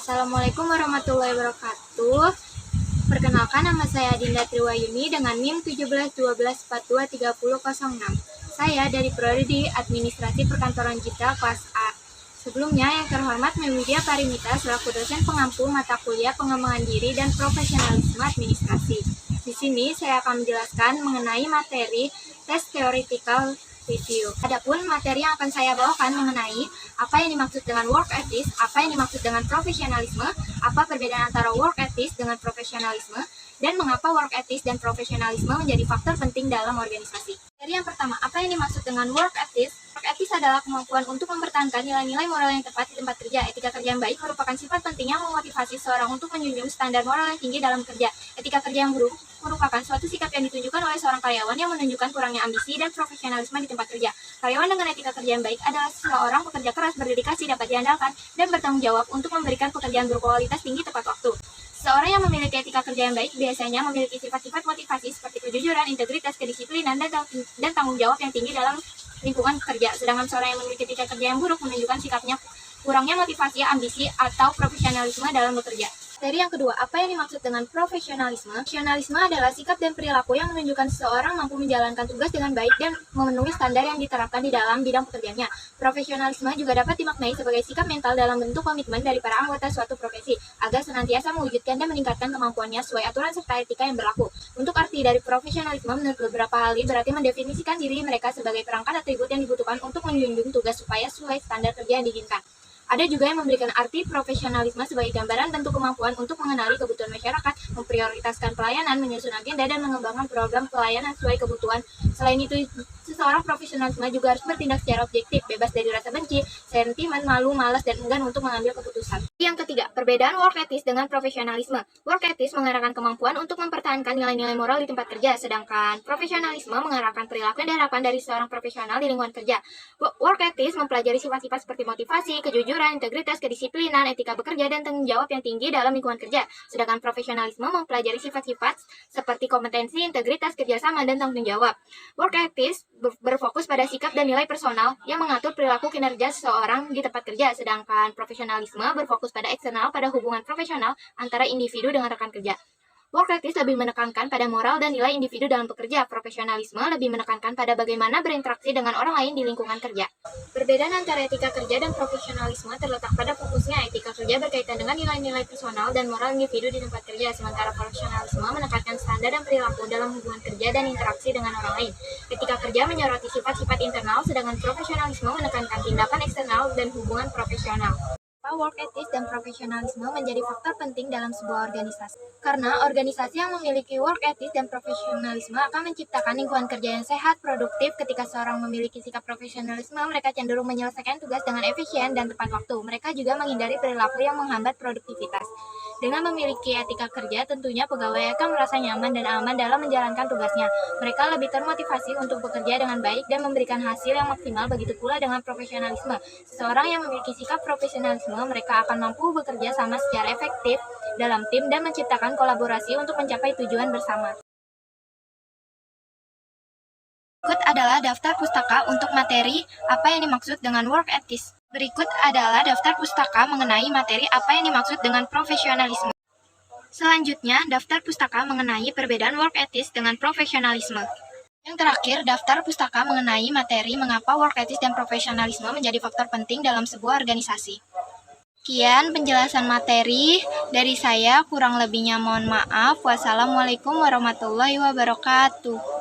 Assalamualaikum warahmatullahi wabarakatuh. Perkenalkan, nama saya Dinda Triwayuni dengan NIM 1712423006. Saya dari Prodi Administrasi Perkantoran Digital kelas A. Sebelumnya, yang terhormat Mewidia Parimita selaku dosen pengampu mata kuliah pengembangan diri dan profesionalisme administrasi. Di sini saya akan menjelaskan mengenai materi tes theoretical review. Adapun materi yang akan saya bawakan mengenai apa yang dimaksud dengan work ethics, apa yang dimaksud dengan profesionalisme, apa perbedaan antara work ethics dengan profesionalisme, dan mengapa work ethics dan profesionalisme menjadi faktor penting dalam organisasi. Materi yang pertama, apa yang dimaksud dengan work ethics? Work ethics adalah kemampuan untuk mempertahankan nilai-nilai moral yang tepat di tempat kerja. Etika kerja yang baik merupakan sifat penting yang memotivasi seorang untuk menjunjung standar moral yang tinggi dalam kerja. Etika kerja yang buruk merupakan suatu sikap yang ditunjukkan oleh seorang karyawan yang menunjukkan kurangnya ambisi dan profesionalisme di tempat kerja. Karyawan dengan etika kerja yang baik adalah seorang pekerja keras, berdedikasi, dapat diandalkan, dan bertanggung jawab untuk memberikan pekerjaan berkualitas tinggi tepat waktu. Seorang yang memiliki etika kerja yang baik biasanya memiliki sifat-sifat motivasi seperti kejujuran, integritas, kedisiplinan, dan tanggung jawab yang tinggi dalam lingkungan kerja. Sedangkan seorang yang memiliki etika kerja yang buruk menunjukkan sikapnya kurangnya motivasi, ambisi, atau profesionalisme dalam bekerja. Materi yang kedua, apa yang dimaksud dengan profesionalisme? Profesionalisme adalah sikap dan perilaku yang menunjukkan seseorang mampu menjalankan tugas dengan baik dan memenuhi standar yang diterapkan di dalam bidang pekerjaannya. Profesionalisme juga dapat dimaknai sebagai sikap mental dalam bentuk komitmen dari para anggota suatu profesi agar senantiasa mewujudkan dan meningkatkan kemampuannya sesuai aturan serta etika yang berlaku. Untuk arti dari profesionalisme menurut beberapa ahli berarti mendefinisikan diri mereka sebagai perangkat atribut yang dibutuhkan untuk menjunjung tugas supaya sesuai standar kerja yang diinginkan. Ada juga yang memberikan arti profesionalisme sebagai gambaran bentuk kemampuan untuk mengenali kebutuhan masyarakat, memprioritaskan pelayanan, menyusun agenda, dan mengembangkan program pelayanan sesuai kebutuhan. Selain itu, seseorang profesionalisme juga harus bertindak secara objektif, bebas dari rasa benci, sentimen, malu, malas, dan enggan untuk mengambil keputusan. Yang ketiga, perbedaan work ethics dengan profesionalisme. Work ethics mengarahkan kemampuan untuk mempertahankan nilai-nilai moral di tempat kerja, sedangkan profesionalisme mengarahkan perilaku dan harapan dari seorang profesional di lingkungan kerja. Work ethics mempelajari sifat-sifat seperti motivasi, kejujuran, integritas, kedisiplinan, etika bekerja, dan tanggung jawab yang tinggi dalam lingkungan kerja. Sedangkan profesionalisme mempelajari sifat-sifat seperti kompetensi, integritas, kerjasama, dan tanggung jawab. Work ethics berfokus pada sikap dan nilai personal yang mengatur perilaku kinerja seseorang di tempat kerja, sedangkan profesionalisme berfokus pada eksternal pada hubungan profesional antara individu dengan rekan kerja. Work ethics lebih menekankan pada moral dan nilai individu dalam bekerja. Profesionalisme lebih menekankan pada bagaimana berinteraksi dengan orang lain di lingkungan kerja. Perbedaan antara etika kerja dan profesionalisme terletak pada fokusnya. Etika kerja berkaitan dengan nilai-nilai personal dan moral individu di tempat kerja, sementara profesionalisme menekankan standar dan perilaku dalam hubungan kerja dan interaksi dengan orang lain. Etika kerja menyoroti sifat-sifat internal, sedangkan profesionalisme menekankan tindakan eksternal dan hubungan profesional. Work ethics dan profesionalisme menjadi faktor penting dalam sebuah organisasi. Karena organisasi yang memiliki work ethics dan profesionalisme akan menciptakan lingkungan kerja yang sehat, produktif. Ketika seorang memiliki sikap profesionalisme, mereka cenderung menyelesaikan tugas dengan efisien dan tepat waktu. Mereka juga menghindari perilaku yang menghambat produktivitas. Dengan memiliki etika kerja, tentunya pegawai akan merasa nyaman dan aman dalam menjalankan tugasnya. Mereka lebih termotivasi untuk bekerja dengan baik dan memberikan hasil yang maksimal. Begitu pula dengan profesionalisme. Seseorang yang memiliki sikap profesionalisme, mereka akan mampu bekerja sama secara efektif dalam tim dan menciptakan kolaborasi untuk mencapai tujuan bersama. Berikut adalah daftar pustaka untuk materi apa yang dimaksud dengan work ethics. Berikut adalah daftar pustaka mengenai materi apa yang dimaksud dengan profesionalisme. Selanjutnya, daftar pustaka mengenai perbedaan work ethics dengan profesionalisme. Yang terakhir, daftar pustaka mengenai materi mengapa work ethics dan profesionalisme menjadi faktor penting dalam sebuah organisasi. Sekian penjelasan materi dari saya, kurang lebihnya mohon maaf. Wassalamualaikum warahmatullahi wabarakatuh.